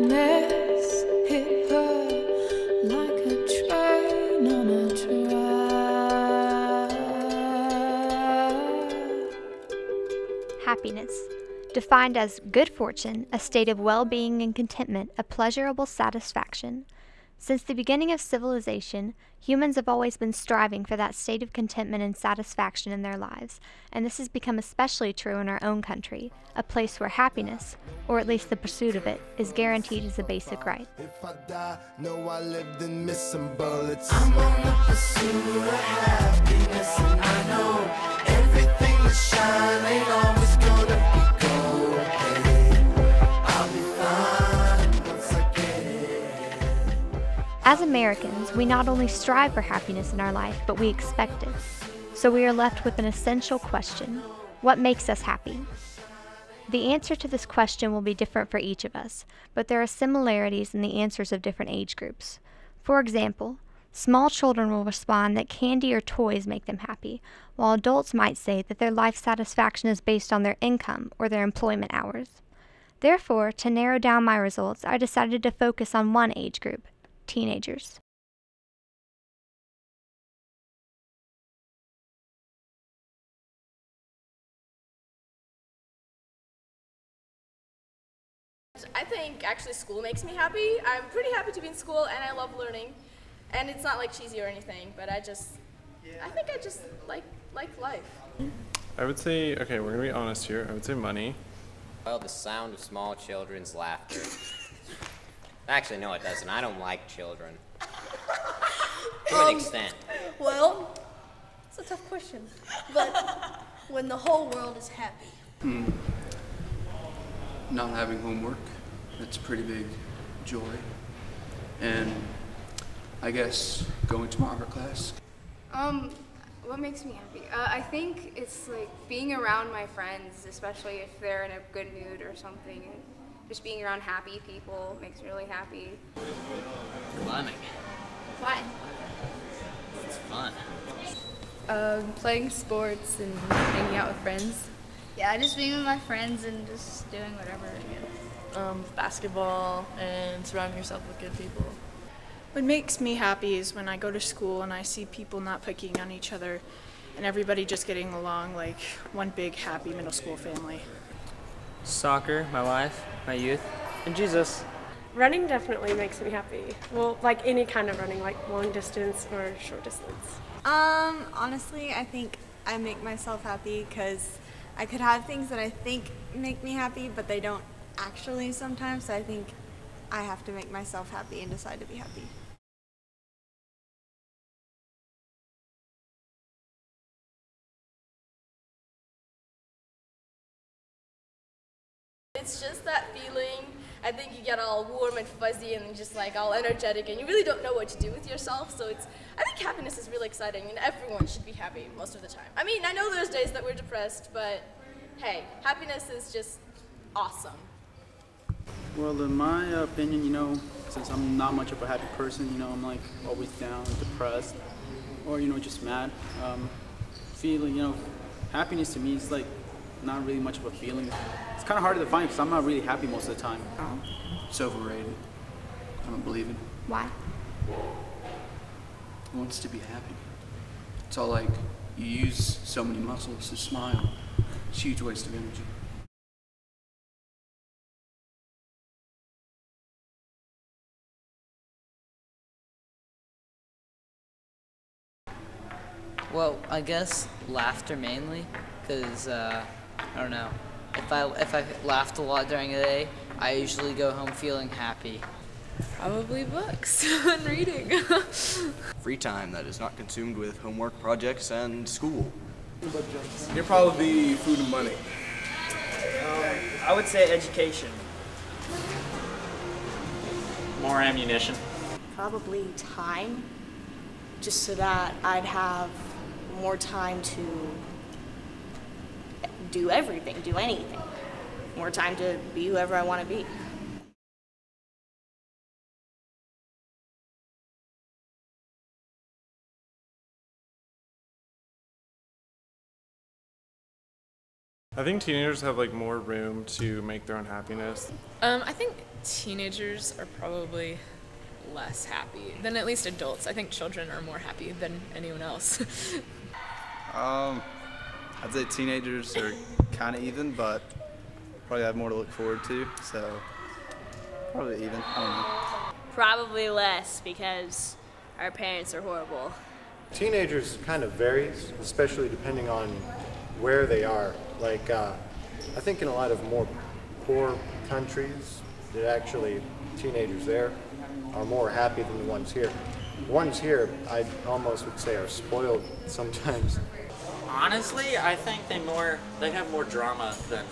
Happiness hit her like a train on a track. Happiness, defined as good fortune, a state of well-being and contentment, a pleasurable satisfaction. Since the beginning of civilization, humans have always been striving for that state of contentment and satisfaction in their lives, and this has become especially true in our own country, a place where happiness, or at least the pursuit of it, is guaranteed as a basic right. If I die, know I lived and missed some bullets. I'm on the pursuit of happiness, and I know everything that shine ain't always gonna be gold. Hey, I'll be fine once I get it. As Americans, we not only strive for happiness in our life, but we expect it. So we are left with an essential question: what makes us happy? The answer to this question will be different for each of us, but there are similarities in the answers of different age groups. For example, small children will respond that candy or toys make them happy, while adults might say that their life satisfaction is based on their income or their employment hours. Therefore, to narrow down my results, I decided to focus on one age group: teenagers. I think actually school makes me happy. I'm pretty happy to be in school and I love learning. And it's not like cheesy or anything, but I think I just like life. I would say, okay, we're gonna be honest here. I would say money. Well, the sound of small children's laughter. Actually, no, it doesn't. I don't like children. To an extent. Well, it's a tough question. But when the whole world is happy. Not having homework, that's a pretty big joy. And I guess going to my art class. What makes me happy? I think it's like being around my friends, especially if they're in a good mood or something. And just being around happy people makes me really happy. Climbing. Why? It's fun. Playing sports and hanging out with friends. Yeah, just being with my friends and just doing whatever. Basketball and surrounding yourself with good people. What makes me happy is when I go to school and I see people not picking on each other and everybody just getting along like one big happy middle school family. Soccer, my life, my youth, and Jesus. Running definitely makes me happy. Well, like any kind of running, like long distance or short distance. Honestly, I think I make myself happy because I could have things that I think make me happy, but they don't actually sometimes, so I think I have to make myself happy and decide to be happy. It's just that feeling, I think you get all warm and fuzzy and just like all energetic and you really don't know what to do with yourself, so I think happiness is really exciting and everyone should be happy most of the time. I mean, I know there's days that we're depressed, but hey, happiness is just awesome. Well, in my opinion, since I'm not much of a happy person, I'm like always down, depressed, or, just mad. Feeling, happiness to me is like not really much of a feeling. It's kind of hard to define because I'm not really happy most of the time. It's overrated. I don't believe it. Why? Who wants to be happy? It's all like you use so many muscles to smile. It's a huge waste of energy. Well, I guess laughter mainly, because I don't know. If I laughed a lot during the day, I usually go home feeling happy. Probably books and reading. Free time that is not consumed with homework, projects, and school. It'd probably be food and money. I would say education. More ammunition. Probably time, just so that I'd have more time to do everything, do anything. More time to be whoever I want to be. I think teenagers have like more room to make their own happiness. I think teenagers are probably less happy than at least adults. I think children are more happy than anyone else. I'd say teenagers are kind of even, but probably have more to look forward to, so probably even, I don't know. Probably less because our parents are horrible. Teenagers kind of varies, especially depending on where they are. Like, I think in a lot of more poor countries, that actually teenagers there are more happy than the ones here. The ones here, I almost would say, are spoiled sometimes. Honestly, I think they have more drama than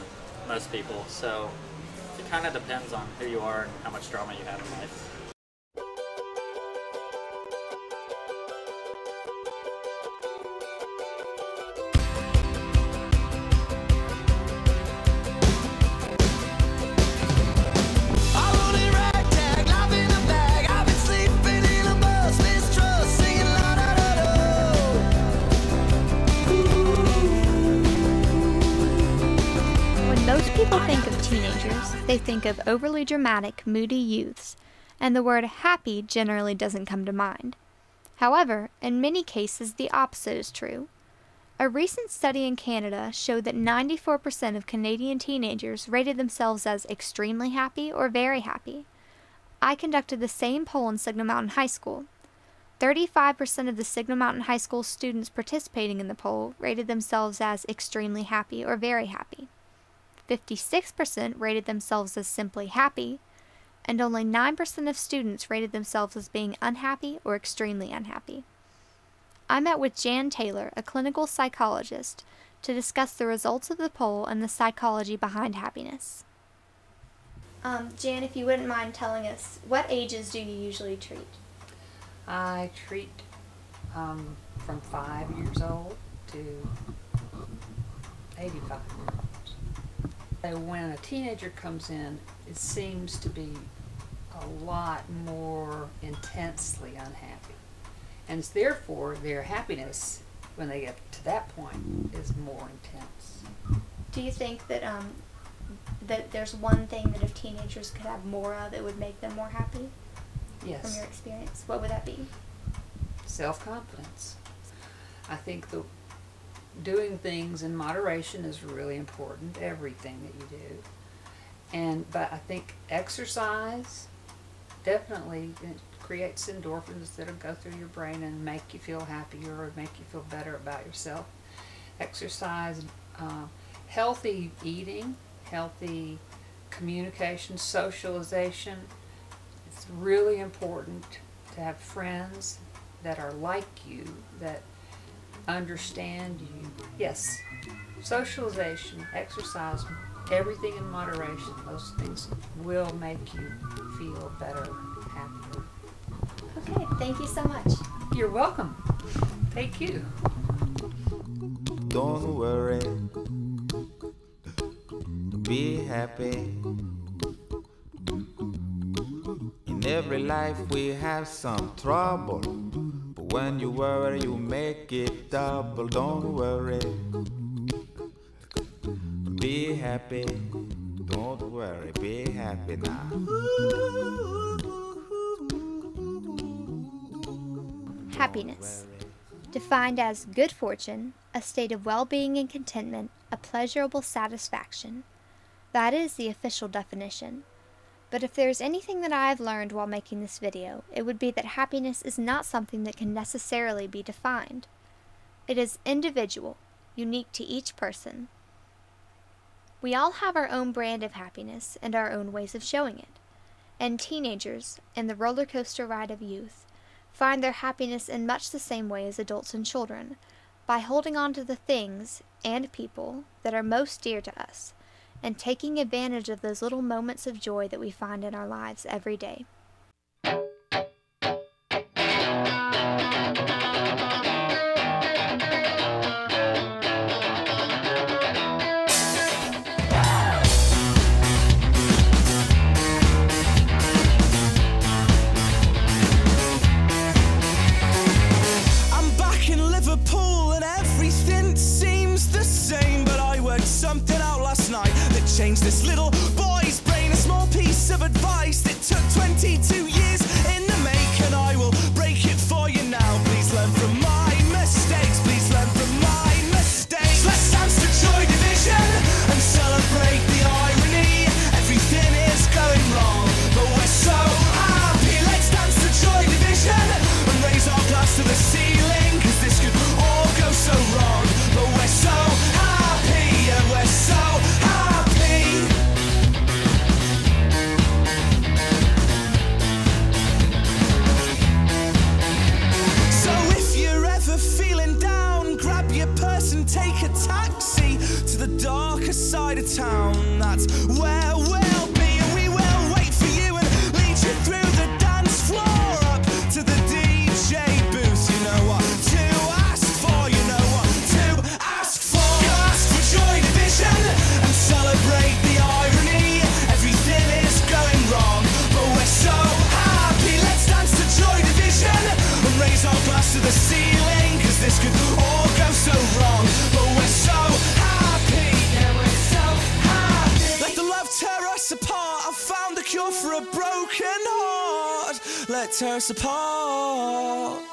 most people, so it kind of depends on who you are and how much drama you have in life. People think of teenagers, they think of overly dramatic, moody youths, and the word happy generally doesn't come to mind. However, in many cases, the opposite is true. A recent study in Canada showed that 94% of Canadian teenagers rated themselves as extremely happy or very happy. I conducted the same poll in Signal Mountain High School. 35% of the Signal Mountain High School students participating in the poll rated themselves as extremely happy or very happy. 56% rated themselves as simply happy, and only 9% of students rated themselves as being unhappy or extremely unhappy. I met with Jan Taylor, a clinical psychologist, to discuss the results of the poll and the psychology behind happiness. Jan, if you wouldn't mind telling us, what ages do you usually treat? I treat from 5 years old to 85. When a teenager comes in, it seems to be a lot more intensely unhappy. And therefore, their happiness, when they get to that point, is more intense. Do you think that that there's one thing that if teenagers could have more of, it would make them more happy? Yes. From your experience, what would that be? Self-confidence. I think doing things in moderation is really important, everything that you do. But I think exercise definitely creates endorphins that'll go through your brain and make you feel happier or make you feel better about yourself. Exercise, healthy eating, healthy communication, socialization. It's really important to have friends that are like you, that understand you. Yes, socialization, exercise, everything in moderation. Those things will make you feel better, happier. Okay, thank you so much. You're welcome. Thank you. Don't worry, be happy. In every life we have some trouble, but when you worry you make it double. Don't worry, be happy. Don't worry, be happy now. Happiness, defined as good fortune, a state of well-being and contentment, a pleasurable satisfaction. That is the official definition. But if there's anything that I've learned while making this video, it would be that happiness is not something that can necessarily be defined. It is individual, unique to each person. We all have our own brand of happiness and our own ways of showing it. And teenagers, in the roller coaster ride of youth, find their happiness in much the same way as adults and children, by holding on to the things and people that are most dear to us, and taking advantage of those little moments of joy that we find in our lives every day. I'm back in Liverpool and everything seems the same, but I worked something side of town. That's where we'll be, and we will wait for you and lead you through the dance floor up to the DJ booth. You know what to ask for, you know what to ask for. You ask for Joy Division and celebrate the irony. Everything is going wrong, but we're so happy. Let's dance to Joy Division and raise our glass to the ceiling, cause this could all go so wrong, but we're so happy. Yeah, we're so happy. Let the love tear us apart. I've found the cure for a broken heart. Let tear us apart.